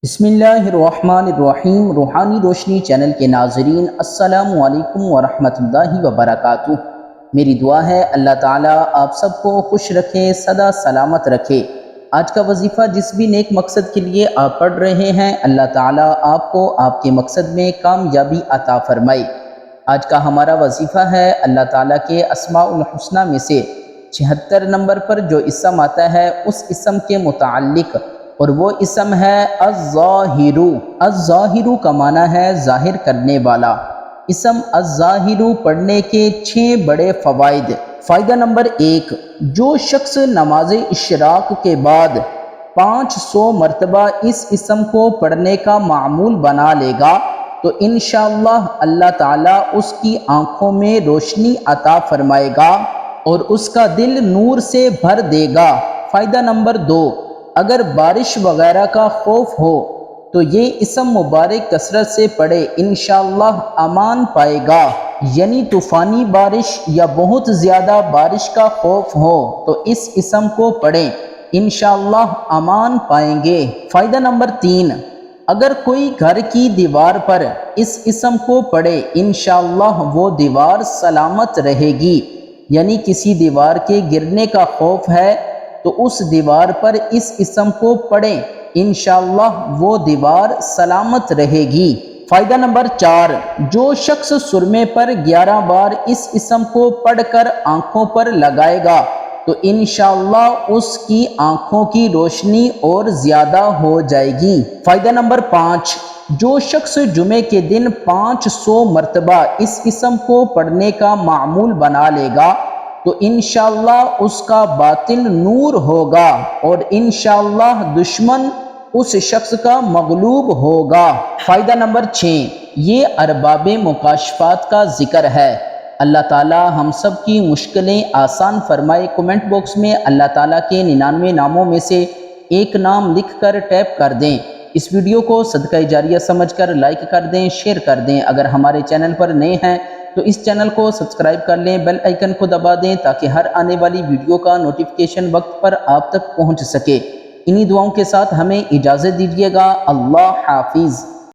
بسم اللہ الرحمن الرحیم۔ روحانی روشنی چینل کے ناظرین، السلام علیکم ورحمۃ اللہ وبرکاتہ۔ میری دعا ہے اللہ تعالیٰ آپ سب کو خوش رکھے، سدا سلامت رکھے۔ آج کا وظیفہ جس بھی نیک مقصد کے لیے آپ پڑھ رہے ہیں، اللہ تعالیٰ آپ کو آپ کے مقصد میں کامیابی عطا فرمائے۔ آج کا ہمارا وظیفہ ہے اللہ تعالیٰ کے اسماء الحسنہ میں سے 76 نمبر پر جو اسم آتا ہے اس اسم کے متعلق، اور وہ اسم ہے الظاہر۔ الظاہر کا معنی ہے ظاہر کرنے والا۔ اسم الظاہر پڑھنے کے 6 بڑے فوائد۔ فائدہ نمبر 1، جو شخص نماز اشراق کے بعد 500 مرتبہ اس اسم کو پڑھنے کا معمول بنا لے گا تو انشاءاللہ اللہ تعالیٰ اس کی آنکھوں میں روشنی عطا فرمائے گا اور اس کا دل نور سے بھر دے گا۔ فائدہ نمبر 2، اگر بارش وغیرہ کا خوف ہو تو یہ اسم مبارک کثرت سے پڑھے، انشاءاللہ امان پائے گا۔ یعنی طوفانی بارش یا بہت زیادہ بارش کا خوف ہو تو اس اسم کو پڑھیں، انشاءاللہ امان پائیں گے۔ فائدہ نمبر 3، اگر کوئی گھر کی دیوار پر اس اسم کو پڑھے، انشاءاللہ وہ دیوار سلامت رہے گی۔ یعنی کسی دیوار کے گرنے کا خوف ہے تو اس دیوار پر اس اسم کو پڑھیں، انشاءاللہ وہ دیوار سلامت رہے گی۔ فائدہ نمبر 4، جو شخص سرمے پر 11 بار اس اسم کو پڑھ کر آنکھوں پر لگائے گا تو انشاءاللہ اس کی آنکھوں کی روشنی اور زیادہ ہو جائے گی۔ فائدہ نمبر 5، جو شخص جمعے کے دن 500 مرتبہ اس اسم کو پڑھنے کا معمول بنا لے گا تو انشاءاللہ اس کا باطن نور ہوگا اور انشاءاللہ دشمن اس شخص کا مغلوب ہوگا۔ فائدہ نمبر 6، یہ ارباب مکاشفات کا ذکر ہے۔ اللہ تعالیٰ ہم سب کی مشکلیں آسان فرمائے۔ کومنٹ باکس میں اللہ تعالیٰ کے 99 ناموں میں سے ایک نام لکھ کر ٹیپ کر دیں۔ اس ویڈیو کو صدقہ جاریہ سمجھ کر لائک کر دیں، شیئر کر دیں۔ اگر ہمارے چینل پر نئے ہیں تو اس چینل کو سبسکرائب کر لیں، بیل آئیکن کو دبا دیں تاکہ ہر آنے والی ویڈیو کا نوٹیفیکیشن وقت پر آپ تک پہنچ سکے۔ انہی دعاؤں کے ساتھ ہمیں اجازت دیجیے گا۔ اللہ حافظ۔